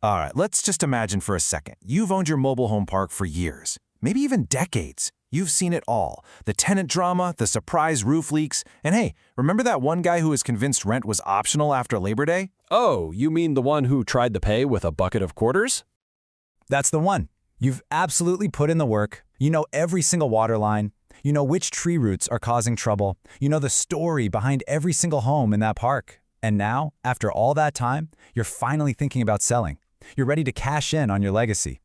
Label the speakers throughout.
Speaker 1: All right, let's just imagine for a second. You've owned your mobile home park for years, maybe even decades. You've seen it all. The tenant drama, the surprise roof leaks, and hey, remember that one guy who was convinced rent was optional after Labor Day?
Speaker 2: Oh, you mean the one who tried to pay with a bucket of quarters?
Speaker 3: That's the one. You've absolutely put in the work. You know every single water line. You know which tree roots are causing trouble. You know the story behind every single home in that park. And now, after all that time, you're finally thinking about selling. You're ready to cash in on your legacy.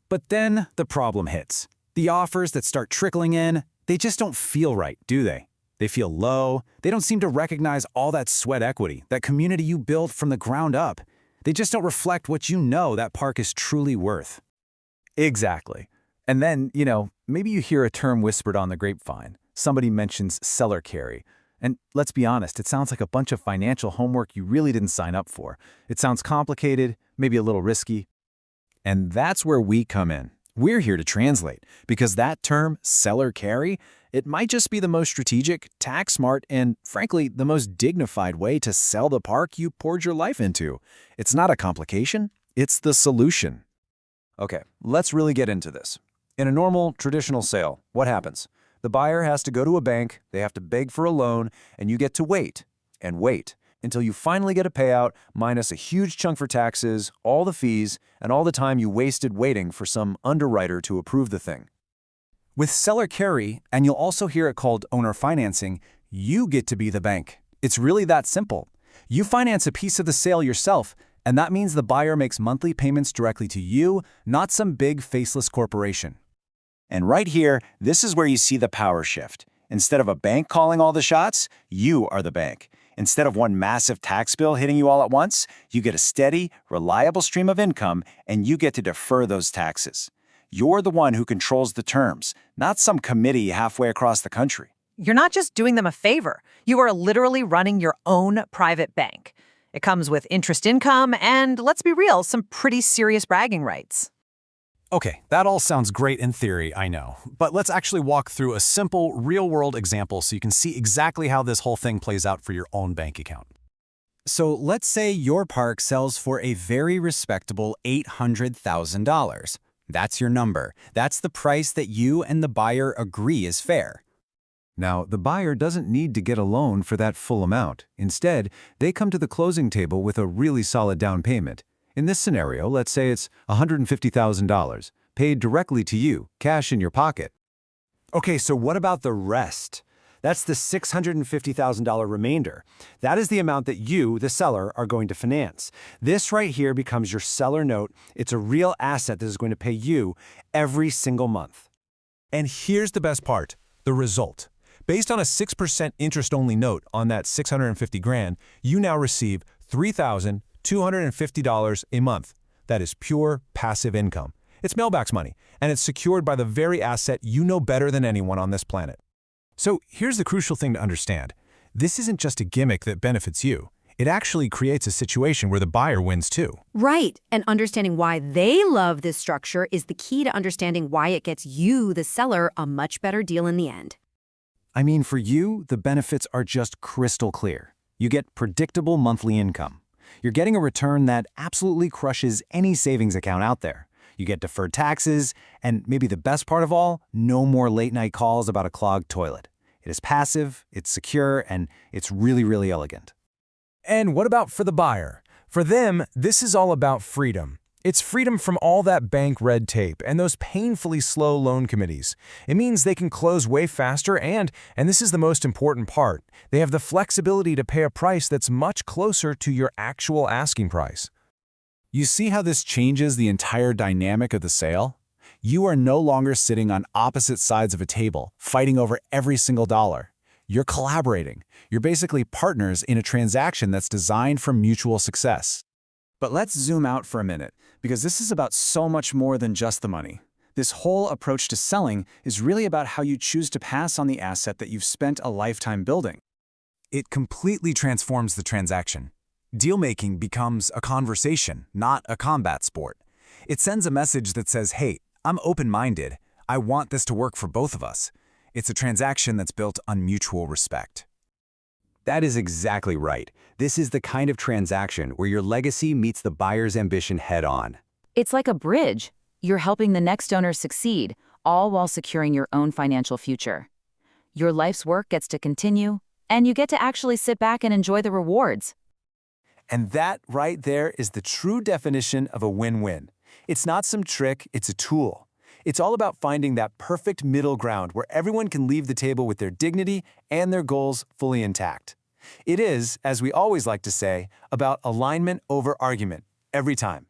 Speaker 3: But then the problem hits. The offers that start trickling in, they just don't feel right, do they? They feel low. They don't seem to recognize all that sweat equity, that community you built from the ground up. They just don't reflect what you know that park is truly worth. Exactly. And then, maybe you hear a term whispered on the grapevine. Somebody mentions seller carry. And let's be honest, it sounds like a bunch of financial homework you really didn't sign up for. It sounds complicated, maybe a little risky. And that's where we come in. We're here to translate, because that term, seller carry, it might just be the most strategic, tax-smart, and frankly, the most dignified way to sell the park you poured your life into. It's not a complication, it's the solution. Okay, let's really get into this. In a normal, traditional sale, what happens? The buyer has to go to a bank, they have to beg for a loan, and you get to wait and wait until you finally get a payout minus a huge chunk for taxes, all the fees, and all the time you wasted waiting for some underwriter to approve the thing. With seller carry, and you'll also hear it called owner financing, you get to be the bank. It's really that simple. You finance a piece of the sale yourself, and that means the buyer makes monthly payments directly to you, not some big faceless corporation. And right here, this is where you see the power shift. Instead of a bank calling all the shots, you are the bank. Instead of one massive tax bill hitting you all at once, you get a steady, reliable stream of income, and you get to defer those taxes. You're the one who controls the terms, not some committee halfway across the country.
Speaker 4: You're not just doing them a favor. You are literally running your own private bank. It comes with interest income and, let's be real, some pretty serious bragging rights.
Speaker 1: Okay, that all sounds great in theory, I know. But let's actually walk through a simple, real-world example so you can see exactly how this whole thing plays out for your own bank account. So let's say your park sells for a very respectable $800,000. That's your number. That's the price that you and the buyer agree is fair. Now, the buyer doesn't need to get a loan for that full amount. Instead, they come to the closing table with a really solid down payment. In this scenario, let's say it's $150,000, paid directly to you, cash in your pocket. Okay, so what about the rest? That's the $650,000 remainder. That is the amount that you, the seller, are going to finance. This right here becomes your seller note. It's a real asset that is going to pay you every single month. And here's the best part, the result. Based on a 6% interest-only note on that $650,000, you now receive $3,250 a month. That is pure passive income. It's mailbox money, and it's secured by the very asset you know better than anyone on this planet. So here's the crucial thing to understand. This isn't just a gimmick that benefits you. It actually creates a situation where the buyer wins too.
Speaker 5: Right, and understanding why they love this structure is the key to understanding why it gets you, the seller, a much better deal in the end.
Speaker 3: I mean, for you, the benefits are just crystal clear. You get predictable monthly income. You're getting a return that absolutely crushes any savings account out there. You get deferred taxes, and maybe the best part of all, no more late-night calls about a clogged toilet. It is passive, it's secure, and it's really, really elegant.
Speaker 1: And what about for the buyer? For them, this is all about freedom. It's freedom from all that bank red tape and those painfully slow loan committees. It means they can close way faster and this is the most important part, they have the flexibility to pay a price that's much closer to your actual asking price. You see how this changes the entire dynamic of the sale? You are no longer sitting on opposite sides of a table, fighting over every single dollar. You're collaborating. You're basically partners in a transaction that's designed for mutual success. But let's zoom out for a minute, because this is about so much more than just the money. This whole approach to selling is really about how you choose to pass on the asset that you've spent a lifetime building. It completely transforms the transaction. Deal-making becomes a conversation, not a combat sport. It sends a message that says, hey, I'm open-minded. I want this to work for both of us. It's a transaction that's built on mutual respect.
Speaker 3: That is exactly right. This is the kind of transaction where your legacy meets the buyer's ambition head-on.
Speaker 6: It's like a bridge. You're helping the next owner succeed, all while securing your own financial future. Your life's work gets to continue, and you get to actually sit back and enjoy the rewards.
Speaker 1: And that right there is the true definition of a win-win. It's not some trick, it's a tool. It's all about finding that perfect middle ground where everyone can leave the table with their dignity and their goals fully intact. It is, as we always like to say, about alignment over argument, every time.